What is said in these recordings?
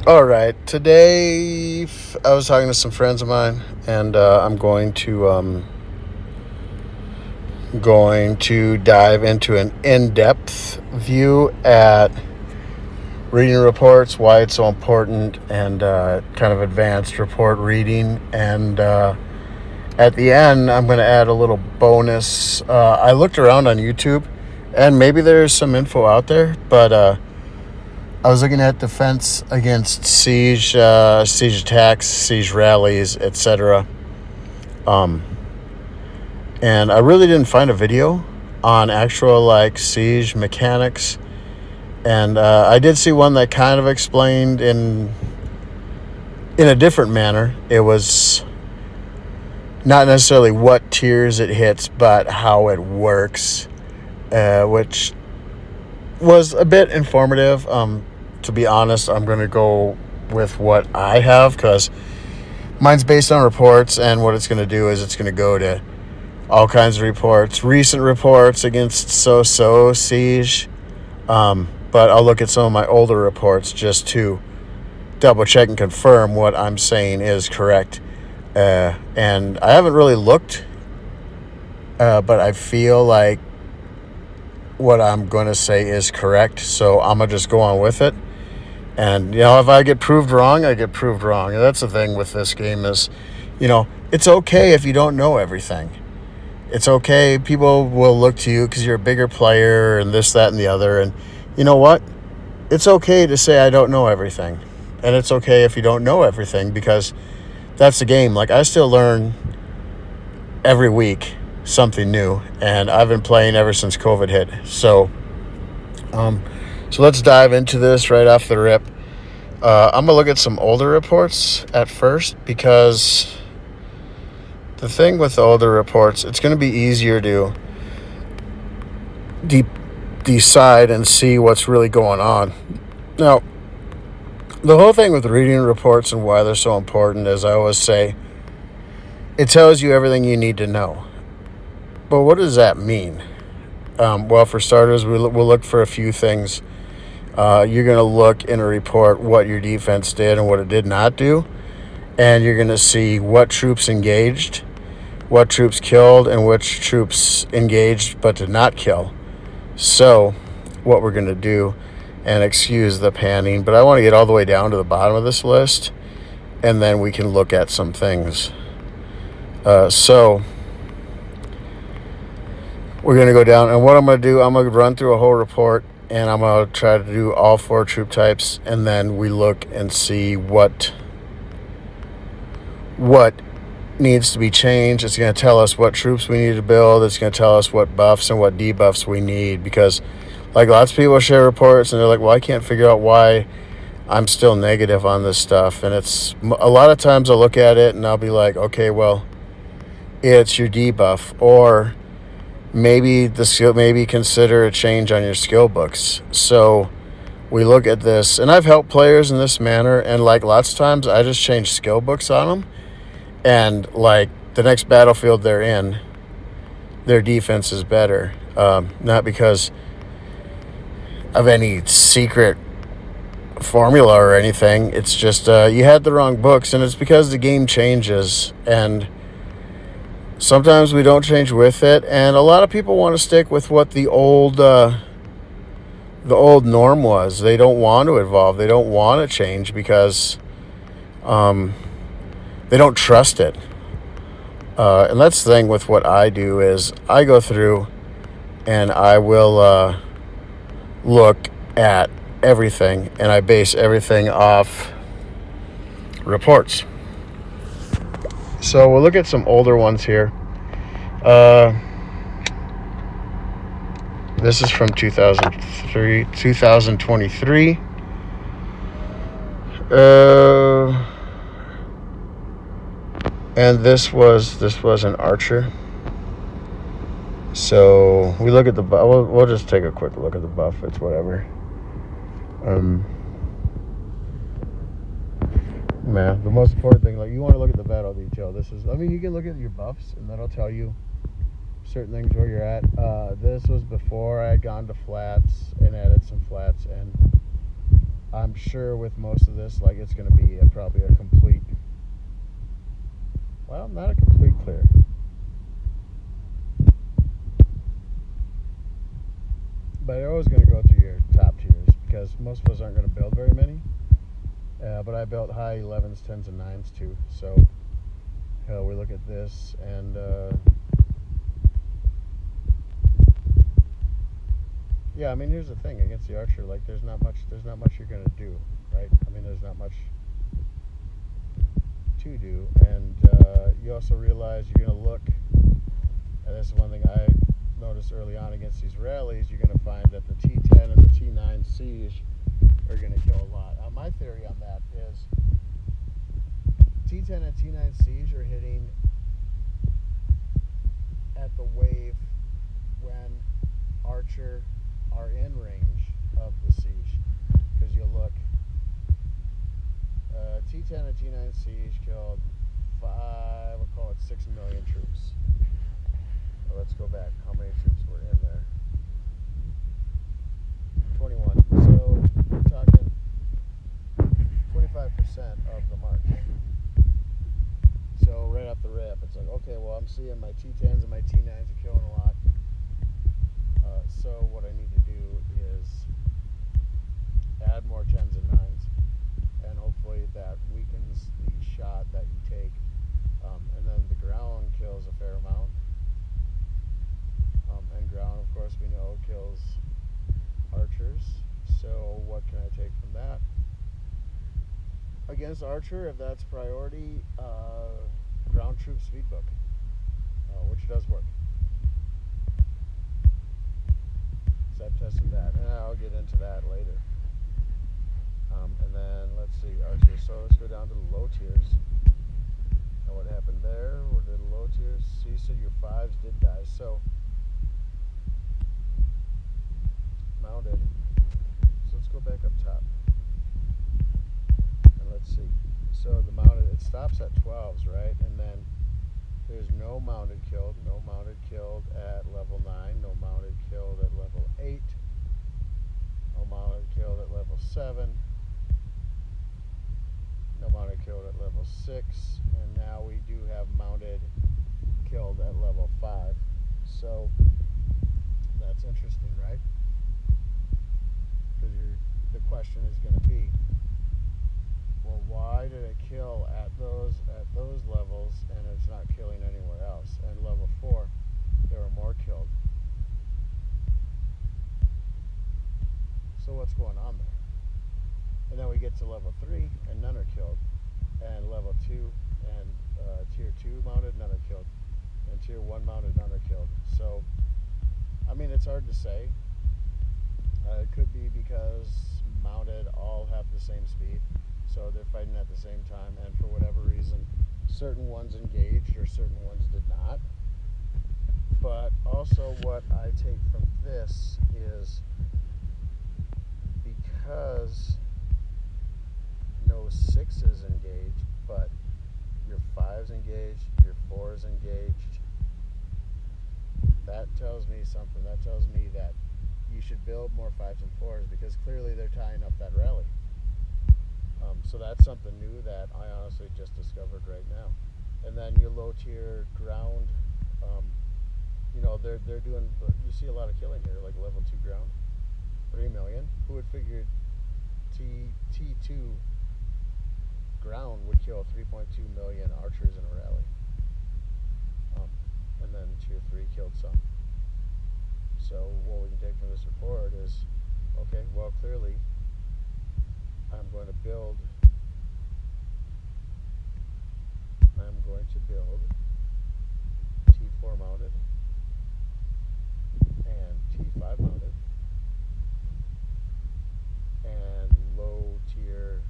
All right, today I was talking to some friends of mine, and I'm going to dive into an in-depth view at reading reports, why it's so important, and kind of advanced report reading. And at the end, I'm going to add a little bonus. I looked around on YouTube, and maybe there's some info out there, but I was looking at defense against siege, siege attacks, siege rallies, etc. Um, and I really didn't find a video on actual siege mechanics. And I did see one that kind of explained in a different manner. It was not necessarily what tiers it hits, but how it works, which was a bit informative. To be honest, I'm going to go with what I have because mine's based on reports, and what it's going to do is it's going to go to all kinds of reports, recent reports against so-so siege. But I'll look at some of my older reports just to double check and confirm what I'm saying is correct. And I haven't really looked, but I feel like what I'm going to say is correct, so I'm going to just go on with it. And, if I get proved wrong, I get proved wrong. And that's the thing with this game is, it's okay if you don't know everything. It's okay. People will look to you because you're a bigger player and this, that, and the other. And you know what? It's okay to say I don't know everything. And it's okay if you don't know everything because that's the game. I still learn every week something new. And I've been playing ever since COVID hit. So let's dive into this right off the rip. I'm going to look at some older reports at first because the thing with the older reports, it's going to be easier to decide and see what's really going on. Now, the whole thing with reading reports and why they're so important is, I always say, it tells you everything you need to know. But what does that mean? Well, for starters, we'll look for a few things. You're going to look in a report what your defense did and what it did not do. And you're going to see what troops engaged, what troops killed, and which troops engaged but did not kill. So what we're going to do, and excuse the panning, but I want to get all the way down to the bottom of this list, and then we can look at some things. So we're going to go down, and what I'm going to do, I'm going to run through a whole report, and I'm going to try to do all 4 troop types, and then we look and see what needs to be changed. It's going to tell us what troops we need to build. It's going to tell us what buffs and what debuffs we need, because lots of people share reports and they're like, well, I can't figure out why I'm still negative on this stuff. And it's a lot of times I'll look at it and I'll be like, okay, well, it's your debuff, or maybe consider a change on your skill books. So we look at this, and I've helped players in this manner, and lots of times I just change skill books on them, and the next battlefield they're in, their defense is better. Not because of any secret formula or anything. It's just you had the wrong books, and it's because the game changes, and sometimes we don't change with it. And a lot of people want to stick with what the old norm was. They don't want to evolve. They don't want to change because they don't trust it. And that's the thing with what I do is I go through and I will look at everything, and I base everything off reports. So we'll look at some older ones here. This is from 2023. And this was an archer. So we look at the buff. We'll just take a quick look at the buff. It's whatever. Man, the most important thing, you want to look at the battle detail. You can look at your buffs, and that'll tell you certain things where you're at. This was before I had gone to flats and added some flats, and I'm sure with most of this, like, it's going to be probably a complete, well, not a complete clear. But you're always going to go through your top tiers because most of us aren't going to build very many. But I built high 11s, 10s, and 9s too. So we look at this and yeah, I mean, here's the thing against the archer. Like, there's not much you're going to do, right? I mean, there's not much to do. And you also realize you're going to look, and this is one thing I noticed early on against these rallies, you're going to find that the T10 and the T9 siege are going to kill a lot. My theory on that is T10 and T9 siege are hitting at the wave when archer are in range of the siege. Because you look, T10 and T9 siege killed 6 million troops. Well, let's go back. How many troops were in there? 21. So we're talking 25% of the march. So right off the rip, it's like, okay, well, I'm seeing my T10s and my T9s are killing a lot. So what I need to do is add more 10s and 9s, and hopefully that weakens the shot that you take. And then the ground kills a fair amount. And ground, of course, we know kills archers. So what can I take from that? Against archer, if that's priority, ground troop speedbook, which does work. So I've tested that, and I'll get into that later. And then let's see, archers. So let's go down to the low tiers. And what happened there? What did the low tiers? See, so your 5s did die. So mounted. So let's go back up top. And let's see. So the mounted, it stops at 12s, right? And then there's no mounted killed at level 9, no mounted killed at level 8, no mounted killed at level 7, no mounted killed at level 6, and now we do have mounted killed at level 5. So that's interesting, right? Because the question is going to be, well, why did it kill at those levels and it's not killing anywhere else? And level 4, there were more killed. So what's going on there? And then we get to level 3 and none are killed, and level 2 and tier 2 mounted, none are killed, and tier 1 mounted, none are killed. So I mean, it's hard to say. It could be because mounted all have the same speed, so they're fighting at the same time, and for whatever reason certain ones engaged or certain ones did not. But also what I take from this is, because no 6s engaged, but your 5s engaged, your 4s engaged, that tells me something. That tells me that you should build more 5s and 4s, because clearly they're tying up that rally. So that's something new that I honestly just discovered right now. And then your low tier ground, you know, they're doing, you see a lot of killing here, like level 2 ground, 3 million. Who would figure T2 ground would kill 3.2 million archers in a rally? And then tier 3 killed some. So what we can take from this report is, okay, well, clearly I'm going to build T4 mounted and T5 mounted and low tier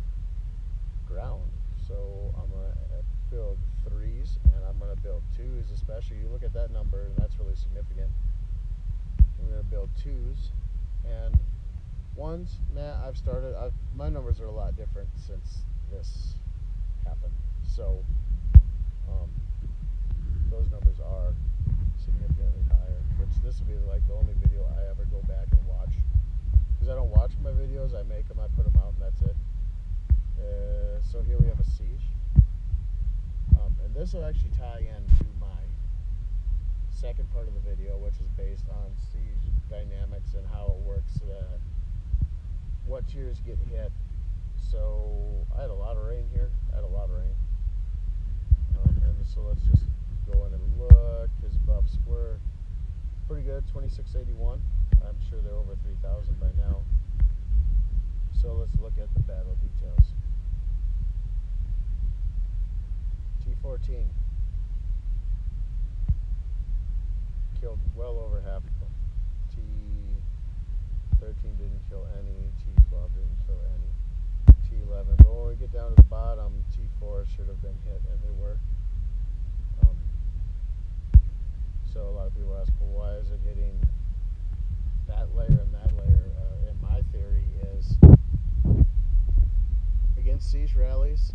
ground. So I'm going to build 3s and I'm going to build 2s, especially. You look at that number, and that's really significant. I'm going to build 2s and 1s. My numbers are a lot different since this happened. So those numbers are significantly higher, which this will be like the only video I ever go back and watch, because I don't watch my videos, I make them, I put them out, and that's this will actually tie into my second part of the video, which is based on siege dynamics and how it works, what tiers get hit. So I had a lot of rain here. And so let's just go in and look. His buffs were pretty good, 2681. I'm sure they're over 3,000 by now. So let's look at the battle details. T14 killed well over half of them. T13 didn't kill any. T12 didn't kill any. T11, but when we get down to the bottom, T4 should have been hit, and they were. So a lot of people ask, well, why is it hitting that layer and that layer? And my theory is, against siege rallies,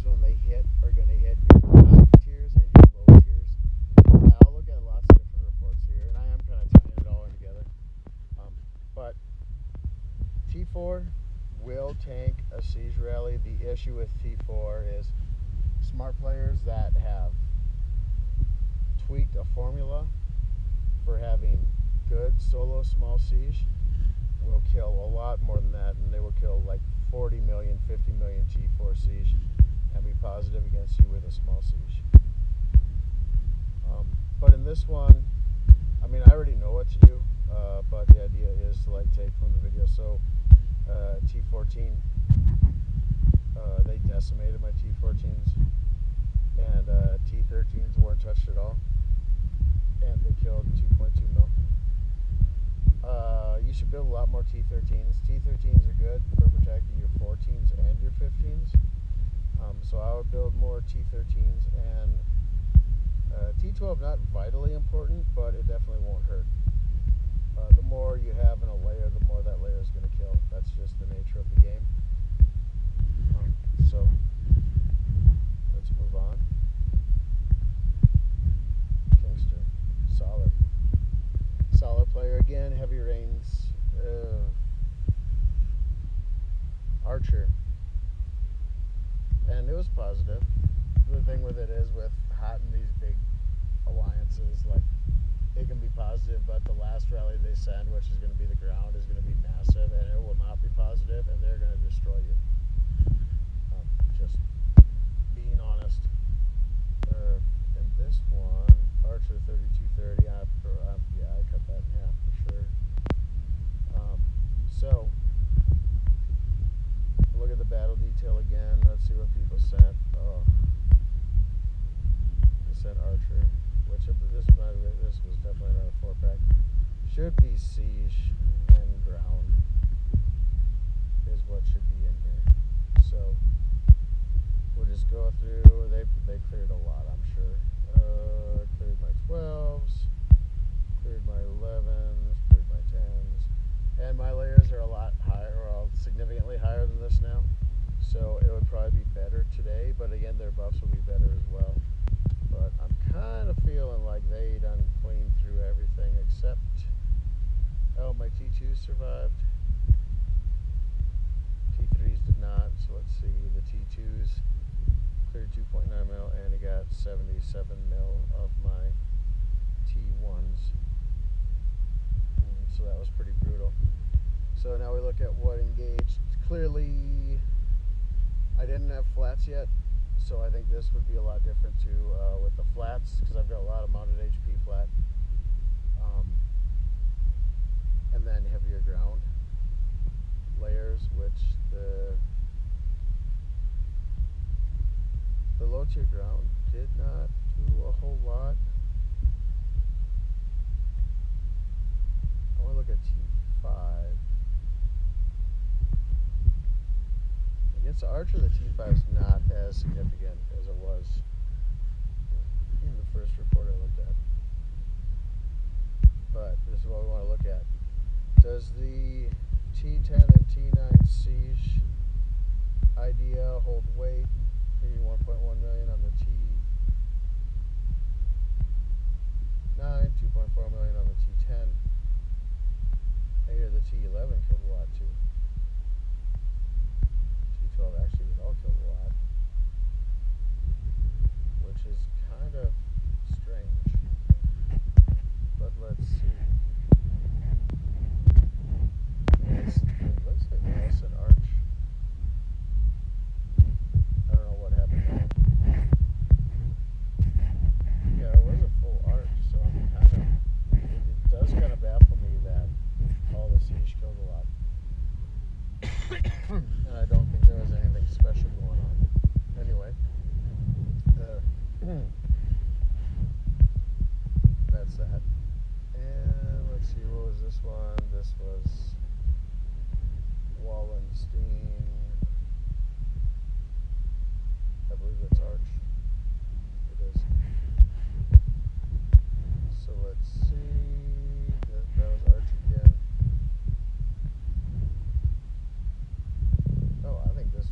when they hit are going to hit your high tiers and your low tiers. Now, I'll look at lots of different reports here, and I am kind of tying it all in together. But T4 will tank a siege rally. The issue with T4 is smart players that have tweaked a formula for having good solo small siege will kill a lot more than that, and they will kill like 40 million, 50 million T4 siege and be positive against you with a small siege. But in this one, I mean, I already know what to do, but the idea is to like take from the video. So T14, they decimated my T14s, and T13s weren't touched at all, and they killed 2.2 mil. You should build a lot more T13s. T13s are good for protecting your 14s and your 15s. So I would build more T13s, and T12 not vitally important, but it definitely won't hurt. The more you have in a layer, the more that layer is going to kill. That's just the nature of the game. So let's move on. Kingster, solid player again. Heavy rains. Archer, and it was positive. The thing with it is, with hot in these big alliances, like, it can be positive, but the last rally they send, which is going to be the ground, is going to be massive, and it will not be positive, and they're going to destroy you. Just being honest. In this one, Archer 3230. Yeah, I cut that in half for sure. So look at the battle detail again. Let's see what people sent. They sent Archer, which this was definitely not a 4-pack. Should be siege and ground is what should be in here. So we'll just go through. They cleared a lot, I'm sure. Cleared my 12s, cleared my 11s, cleared my 10s, and my layers are a lot higher, or significantly higher than this now. So it would probably be better today, but again, their buffs will be better as well. But I'm kind of feeling like they done cleaned through everything except, my T2s survived. T3s did not. So let's see, the T2s cleared 2.9 mil, and it got 77 mil of my T1s. So that was pretty brutal. So now we look at what engaged. Clearly, I didn't have flats yet, so I think this would be a lot different too with the flats, because I've got a lot of mounted HP flat. And then heavier ground layers, which the low tier ground did not do a whole lot. I want to look at T5. Against the Archer, the T5 is not as significant as it was in the first report I looked at. But this is what we want to look at. Does the T10 and T9 siege idea hold weight? 1.1 million on the T9, 2.4 million on the T10. I hear the T11 killed a lot too. T12 actually, it all killed a lot.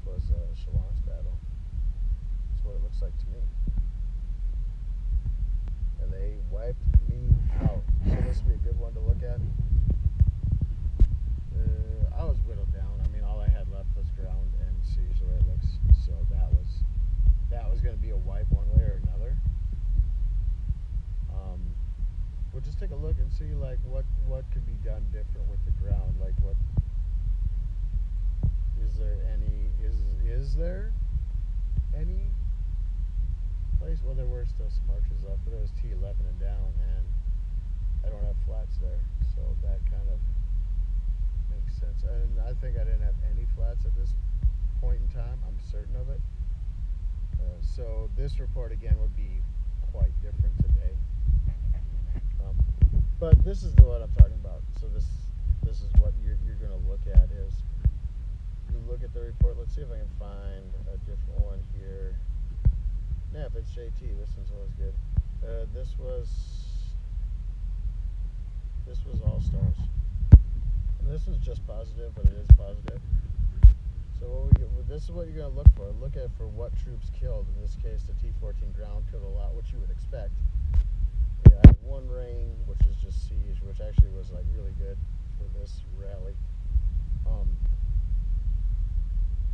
was Shalon's battle. That's what it looks like to me. And they wiped me out. So this would be a good one to look at. I was whittled down. I mean, all I had left was ground and siege the way it looks. So that was going to be a wipe one way or another. We'll just take a look and see like what could be done different with the ground. Like what is there any place? Well, there were still some arches left, but it was T11 and down, and I don't have flats there, so that kind of makes sense. And I think I didn't have any flats at this point in time. I'm certain of it. So this report again would be quite different today. But this is what I'm talking about. So this is what you're going to look at is you look at the report. Let's see if I can find a different one here. Yeah, if it's JT, this one's always good. This was all stars. And this one's just positive, but it is positive. So this is what you're going to look for. Look at for what troops killed. In this case, the T14 ground killed a lot, which you would expect. Yeah, I had one ring, which is just siege, which actually was like really good for this rally.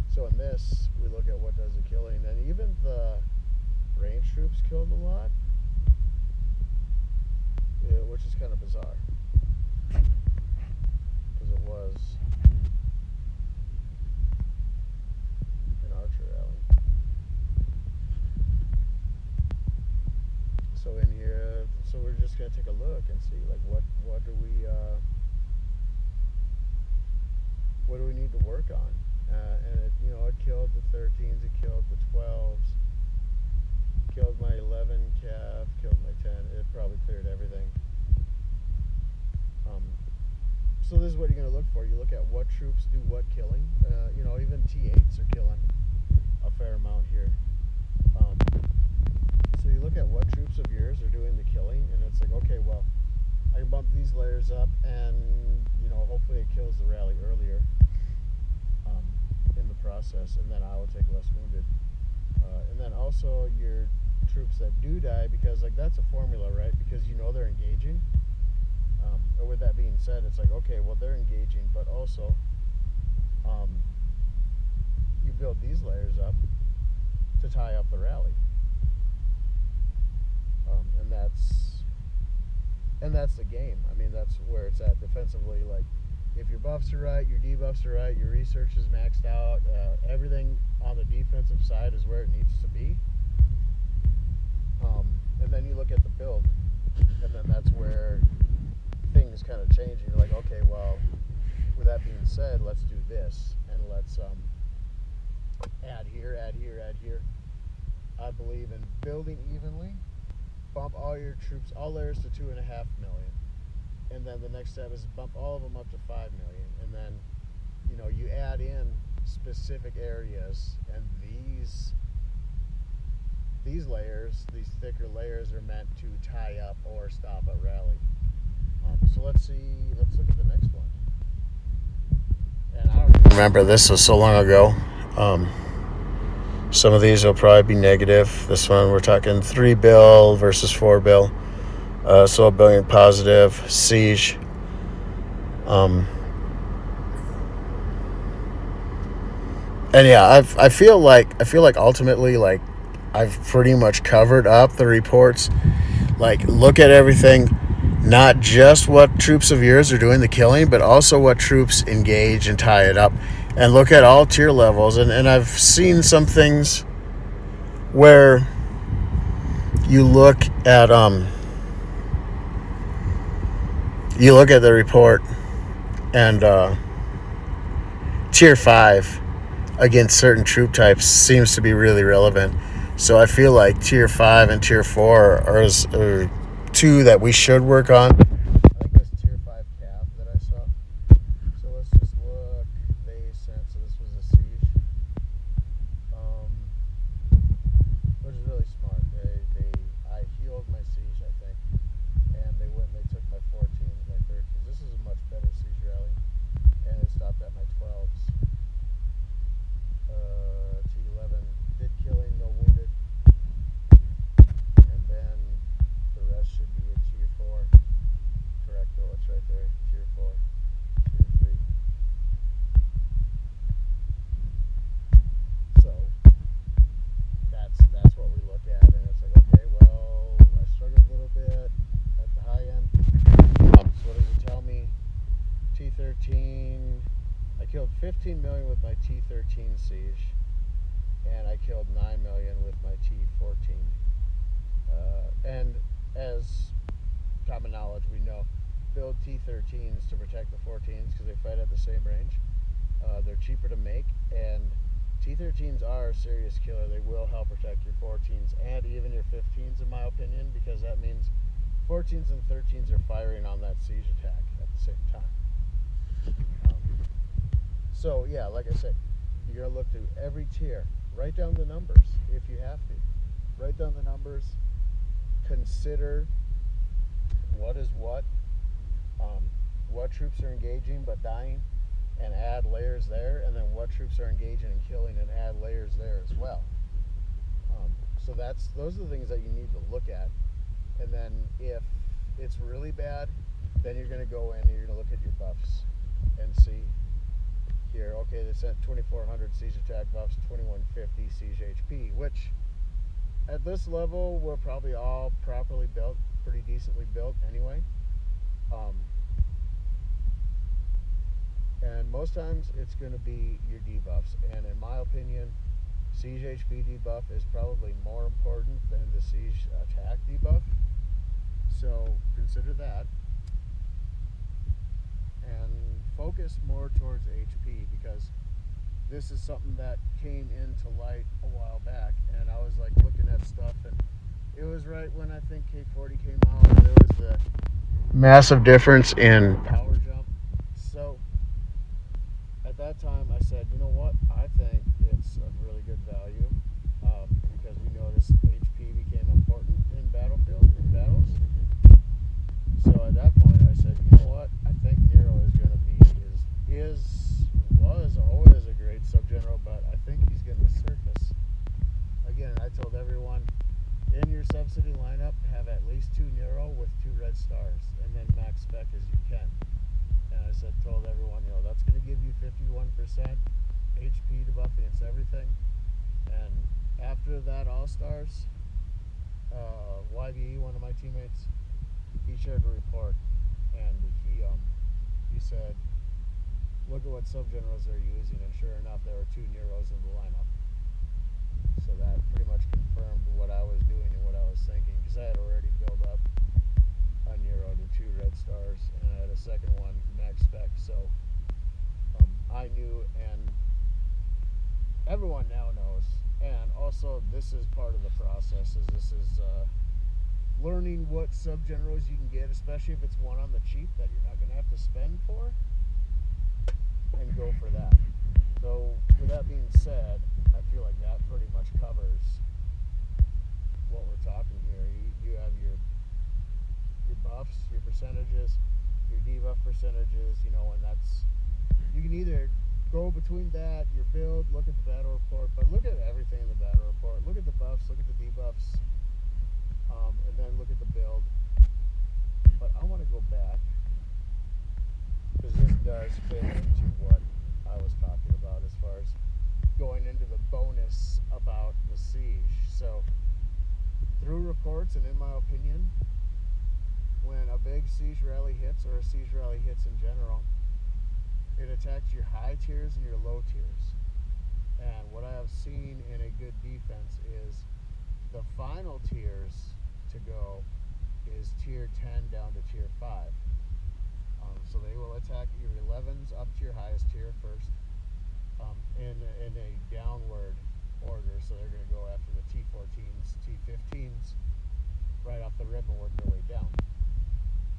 So in this, we look at what does the killing, and even the range troops killed a lot, which is kind of bizarre, because it was an archer rally. So in here, so we're just gonna take a look and see like what do we need to work on, and it killed the 13s, it killed the 12s, killed my 11 cav, killed my 10. It probably cleared everything. So this is what you're gonna look for. You look at what troops do what killing. Even T8s are killing a fair amount here. So you look at what troops of yours are doing the killing, and it's like, okay, well, I can bump these layers up, and hopefully it kills the rally earlier in the process, and then I will take less wounded. And then also your troops that do die, because like that's a formula, right? Because they're engaging. Or with that being said, it's like, okay, well, they're engaging, but also you build these layers up to tie up the rally. And that's the game. I mean, that's where it's at defensively. Like, if your buffs are right, your debuffs are right, your research is maxed out, everything on the defensive side is where it needs to be. And then you look at the build, and then that's where things kind of change. And you're like, okay, well, with that being said, let's do this, and let's add here, add here, add here. I believe in building evenly. Bump all your troops, all layers to 2.5 million, and then the next step is bump all of them up to 5 million, and then you add in specific areas, and these layers, these thicker layers, are meant to tie up or stop a rally. So let's look at the next one. And I don't remember, this was so long ago. Some of these will probably be negative. This one, we're talking 3 bill versus 4 bill. So $1 billion positive. Siege. And yeah, I feel like ultimately, like, I've pretty much covered up the reports. Like, look at everything, not just what troops of yours are doing the killing, but also what troops engage and tie it up. And look at all tier levels. And I've seen some things where you look at the report, and tier 5 against certain troop types seems to be really relevant. So I feel like tier 5 and tier 4 are two that we should work on. I think it was tier 5 cap that I saw. So let's just look. They sent, so this was a siege, which is really smart. I healed my siege, I think, and they went and they took my 14s, my 13s. This is a much better siege rally, and it stopped at my 12s. killed 15 million with my T13 Siege, and I killed 9 million with my T14. And as common knowledge, we know build T13s to protect the 14s because they fight at the same range. They're cheaper to make, and T13s are a serious killer. They will help protect your 14s and even your 15s, in my opinion, because that means 14s and 13s are firing on that siege attack at the same time. So yeah, like I said, you're going to look through every tier. Write down the numbers if you have to. Write down the numbers. Consider what is what troops are engaging but dying, and add layers there, and then what troops are engaging and killing and add layers there as well. So those are the things that you need to look at. And then if it's really bad, then you're going to go in and you're going to look at your buffs and see here, okay, they sent 2400 siege attack buffs, 2150 siege HP, which at this level we're probably all properly built, pretty decently built anyway. And most times it's going to be your debuffs, and in my opinion, siege HP debuff is probably more important than the siege attack debuff. So consider that, and focus more towards HP, because this is something that came into light a while back, and I was like looking at stuff, and it was right when I think K40 came out, and there was the massive difference in power jump. So at that time I said, you know what, I think it's a really good value, because we noticed HP became important in battles. So at that point I said, you know what, I think Nero is going to be, was always a great subgeneral, but I think he's going to surface. Again, I told everyone, in your subsidy lineup, have at least 2 Nero with 2 red stars, and then max spec as you can. And I told everyone, that's going to give you 51% HP to buff against everything. And after that All-Stars, YBE, one of my teammates, he shared a report, and he said, look at what subgenerals they're using, and sure enough, there were 2 Neros in the lineup. So that pretty much confirmed what I was doing and what I was thinking, because I had already built up a Nero to 2 red stars, and I had a second one max spec. So I knew, and everyone now knows. And also, this is part of the process. This is learning what subgenerals you can get, especially if it's one on the cheap that you're not going to have to spend for, and go for that. So with that being said, I feel like that pretty much covers what we're talking here. You have your buffs, your percentages, your debuff percentages, and that's, you can either go between that, your build, look at the battle report, but look at everything in the battle report. Look at the buffs, look at the debuffs, and then look at the build. But I want to go back, because this does fit into what I was talking about as far as going into the bonus about the siege. So through reports, and in my opinion, when a big siege rally hits, or a siege rally hits in general, it attacks your high tiers and your low tiers. And what I have seen in a good defense is the final tiers to go is tier 10 down to tier 5. So they will attack your 11s up to your highest tier first, in a downward order. So they're going to go after the T14s, T15s, right off the rip and work their way down.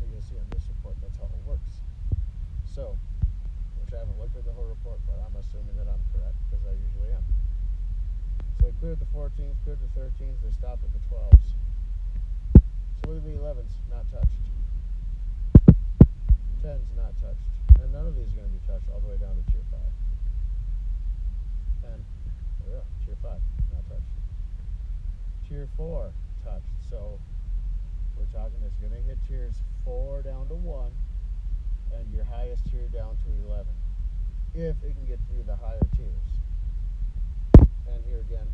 And you'll see on this report that's how it works. So, which I haven't looked at the whole report, but I'm assuming that I'm correct, because I usually am. So they cleared the 14s, cleared the 13s, they stopped at the 12s. So look at the 11s, not touched. 10's not touched. And none of these are going to be touched all the way down to tier 5. And there we go, tier 5, not touched. Tier 4, touched. So we're talking it's going to hit tiers 4 down to 1, and your highest tier down to 11, if it can get through the higher tiers. And here again,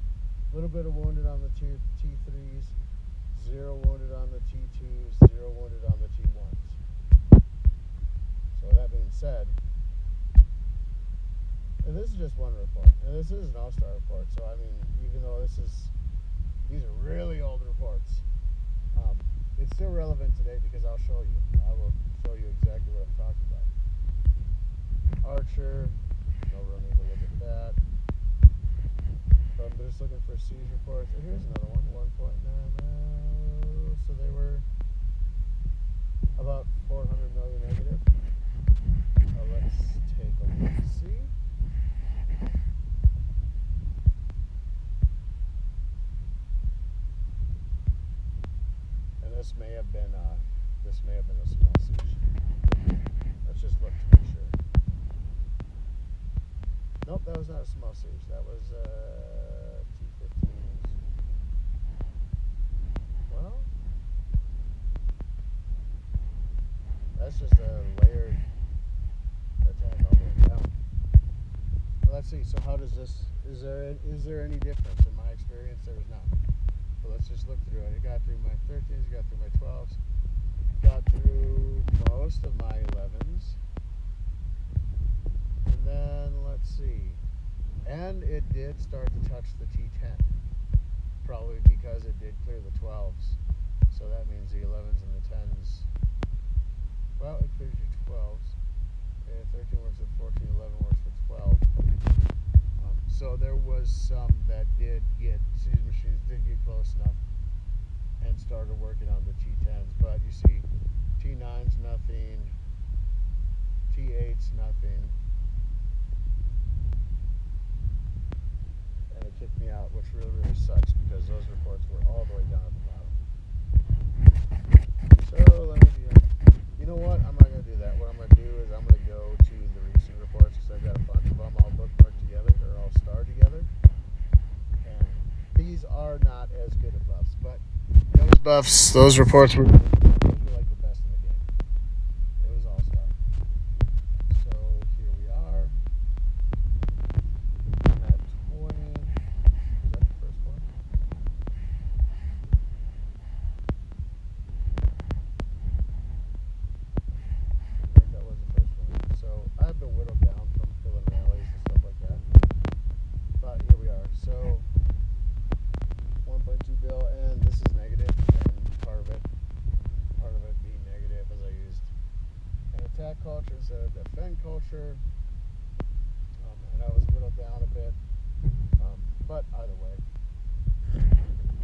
a little bit of wounded on the tier T3s, 0 wounded on the T2s, 0 wounded on the T1s. So that being said, this is just one report, and this is an all-star report. So I mean, even though these are really old reports, it's still relevant today because I'll show you. I will show you exactly what I'm talking about. Archer, no real need to look at that. But I'm just looking for siege reports. And here's another one, 1.9. So they were about 400 million negative. Let's take a look and see. And this may have been a small siege. Let's just look to make sure. Nope, that was not a small siege. That was T-15s. Well, that's just a layered attack all the way down. Well, let's see. So how does this? Is there any difference? In my experience, there is not. So let's just look through it. It got through my 13s. It got through my 12s. Got through most of my 11s. And then let's see. And it did start to touch the T10. Probably because it did clear the 12s. So that means the 11s and the 10s. Well, it clears your 12s. 13 works with 14, 11 works with 12. So there was some that did get, these machines did get close enough and started working on the T10s. But you see, T9's nothing, T8's nothing. And it kicked me out, which really, really sucks because those reports were all the way down at the bottom. So let me do, you know what? I'm not going to do that. What I'm going to do is I'm going to go to the recent reports because I've got a bunch of them all bookmarked together or all starred together. And these are not as good at buffs, but those buffs, those reports were like the best in the game. It was all star. So here we are. I'm at 20. Is that the first one? I think that was the first one. So I've been whittled down from filling rallies and stuff like that. But here we are. So 1.2 bill, and this is negative, and part of it being negative as I used an attack culture instead of defend culture, and I was whittled down a bit, but either way,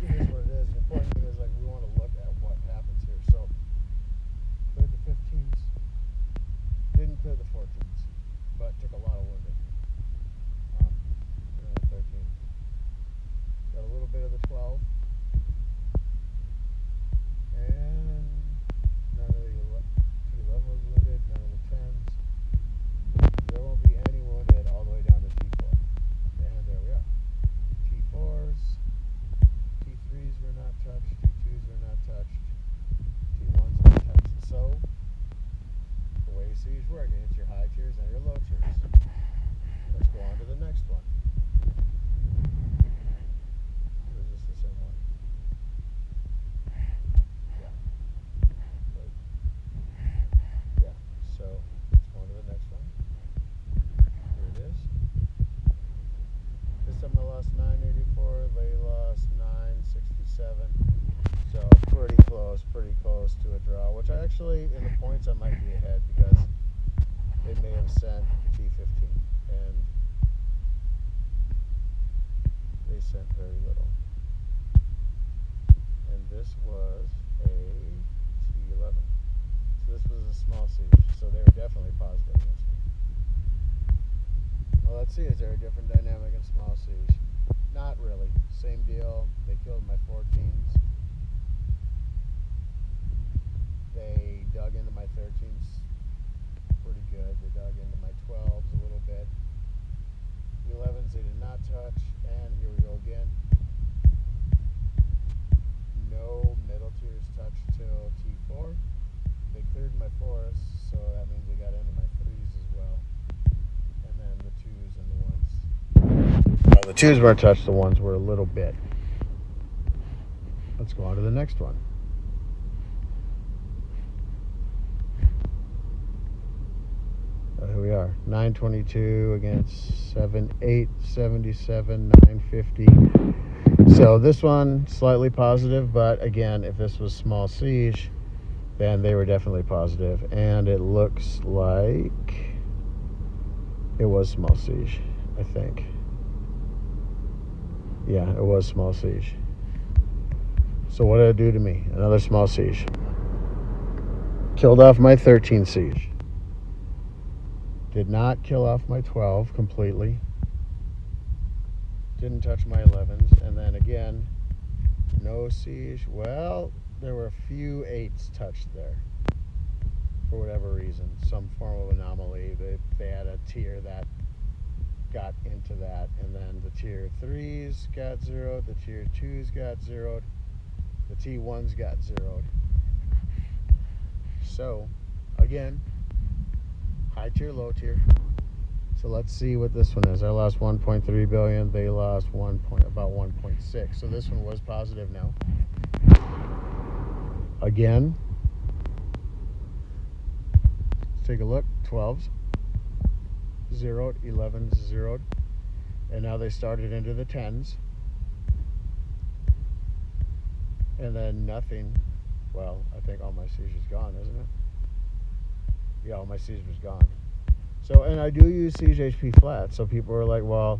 it is what it is. The important thing is, like, we want to look at what happens here. So cleared the 15s, didn't clear the 14s, but took a lot of wounded. And then the 13. Got a little bit of the 12. And none of the T11 was wounded, none of the 10s. There won't be any wounded all the way down to T4. And there we are. T4s, T3s were not touched, T2s were not touched, T1s were not touched. So, the way siege work, it hits your high tiers and your low tiers. Let's go on to the next one. Or is this the same one? Yeah. Wait. Yeah. So let's go on to the next one. Here it is. This time I lost 984. They lost 967. So pretty close to a draw. Which I actually, in the points, I might be ahead because they may have sent T15 and they sent very little. And this was a T11. So this was a small siege. So they were definitely positive against me. Well, let's see. Is there a different dynamic in small siege? Not really. Same deal. They killed my 14s. They dug into my 13s pretty good. They dug into my 12s a little bit. The 11s they did not touch. And here we go again. No middle tiers touched till T4. They cleared my 4s, so that means they got into my 3s as well. And then the 2s and the 1s. The 2s weren't touched, the 1s were a little bit. Let's go on to the next one. here we are, 922 against 877, 950. So this one slightly positive, but again, if this was small siege, then they were definitely positive. And it looks like it was small siege, I think. Yeah, it was small siege. So what did it do to me? Another small siege. Killed off my 13 siege. Did not kill off my 12 completely. Didn't touch my 11s. And then again, no siege. Well, there were a few 8s touched there. For whatever reason. Some form of anomaly. They had a tier that got into that. And then the tier 3s got zeroed. The tier 2s got zeroed. The T1s got zeroed. So, again, high tier, low tier. So let's see what this one is. I lost 1.3 billion. They lost about 1.6. So this one was positive now. Again, let's take a look. 12s zeroed, 11s zeroed, and now they started into the 10s. And then nothing. Well, I think all my siege is gone, isn't it? Yeah, all my siege was gone. So, and I do use siege HP flat. So people are like, well,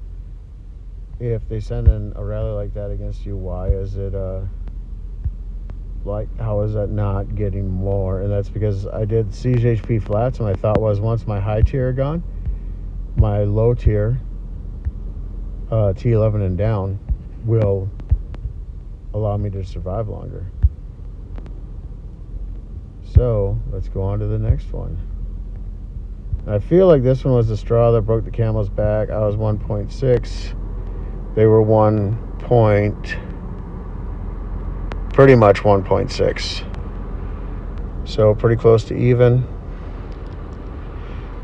if they send in a rally like that against you, why is it like, how is that not getting more? And that's because I did siege HP flats, and my thought was once my high tier are gone, my low tier T11 and down will allow me to survive longer. So let's go on to the next one. And I feel like this one was the straw that broke the camel's back. I was 1.6. They were pretty much 1.6. So pretty close to even.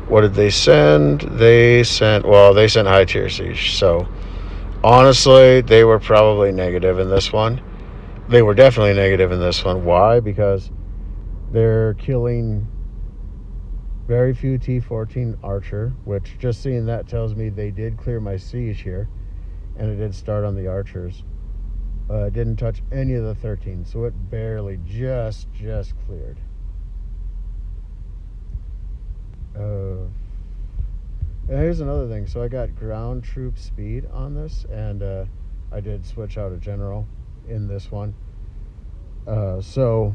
What did they send? They sent high tier siege. So honestly, they were probably negative in this one. They were definitely negative in this one. Why? Because they're killing very few T14 Archer, which just seeing that tells me they did clear my siege here, and it did start on the Archers. It didn't touch any of the 13, so it barely just cleared. And here's another thing. So I got ground troop speed on this, and I did switch out a general in this one. So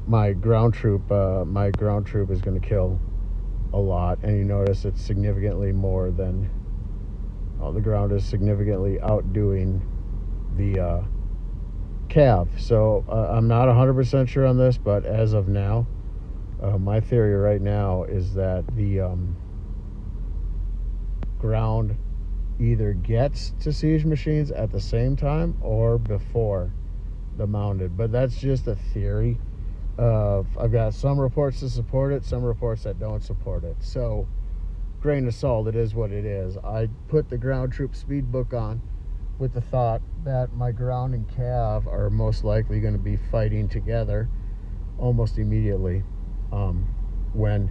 my ground troop is going to kill a lot, and you notice it's significantly more than the ground is significantly outdoing the cav. So I'm not 100% sure on this, but as of now, my theory right now is that the ground either gets to siege machines at the same time or before the mounted, but that's just a theory. I've got some reports to support it, some reports that don't support it. So, grain of salt, it is what it is. I put the ground troop speed book on with the thought that my ground and cav are most likely going to be fighting together almost immediately when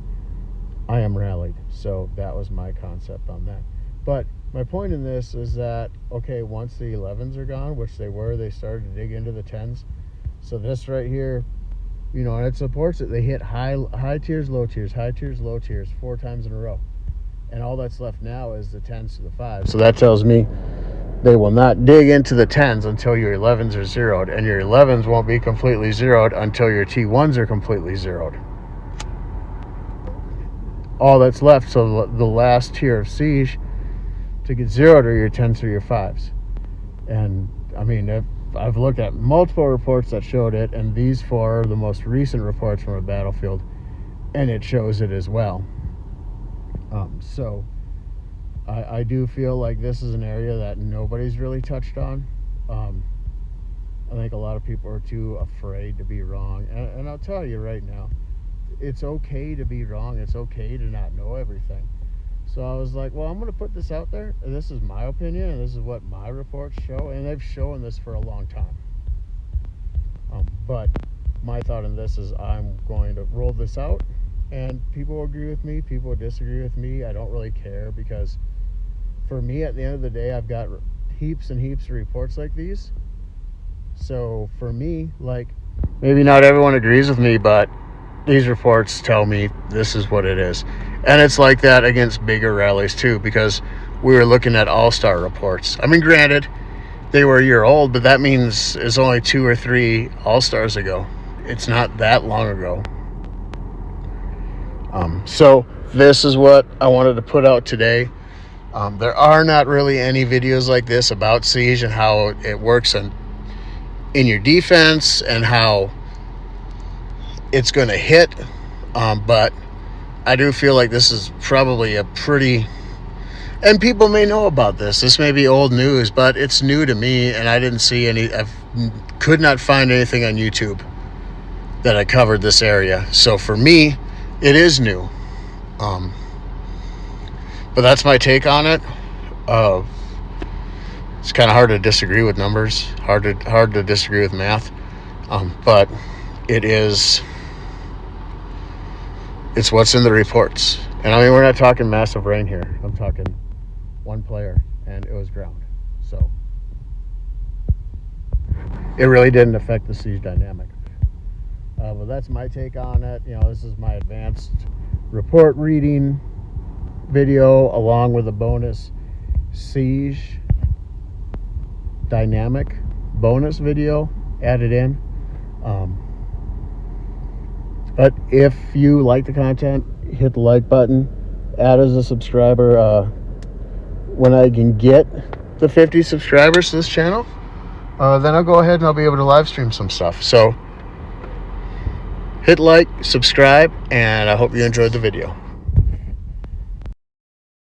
I am rallied. So that was my concept on that. But my point in this is that, okay, once the 11s are gone, which they were, they started to dig into the 10s. So this right here, you know, and it supports it. They hit high tiers, low tiers, high tiers, low tiers 4 times in a row. And all that's left now is the 10s to the 5s. So that tells me they will not dig into the 10s until your 11s are zeroed. And your 11s won't be completely zeroed until your T1s are completely zeroed. All that's left, so the last tier of siege to get zeroed are your 10s or your 5s. And, I mean, I've looked at multiple reports that showed it, and these 4 are the most recent reports from a battlefield, and it shows it as well. So I do feel like this is an area that nobody's really touched on. I think a lot of people are too afraid to be wrong, and I'll tell you right now, it's okay to be wrong. It's okay to not know everything. So I was like, well, I'm going to put this out there, and this is my opinion, and this is what my reports show, and they've shown this for a long time. But my thought on this is I'm going to roll this out And people agree with me, people disagree with me. I don't really care, because for me, at the end of the day, I've got heaps and heaps of reports like these. So for me, like, maybe not everyone agrees with me, but these reports tell me this is what it is. And it's like that against bigger rallies too, because we were looking at all-star reports. I mean, granted, they were a year old, but that means it's only 2 or 3 all-stars ago. It's not that long ago. So this is what I wanted to put out today. There are not really any videos like this about Siege and how it works in your defense and how it's going to hit. But I do feel like this is probably a pretty... And people may know about this. This may be old news, but it's new to me, and I didn't see any... I could not find anything on YouTube that I covered this area. So for me, it is new. But that's my take on it. It's kind of hard to disagree with numbers, hard to disagree with math. But it's what's in the reports. And I mean, we're not talking massive rain here. I'm talking one player, and it was ground. So it really didn't affect the Siege dynamic. But that's my take on it. You know, this is my advanced report reading video along with a bonus Siege dynamic bonus video added in. But if you like the content, hit the like button, add as a subscriber. When I can get the 50 subscribers to this channel, then I'll go ahead and I'll be able to live stream some stuff. So hit like, subscribe, and I hope you enjoyed the video.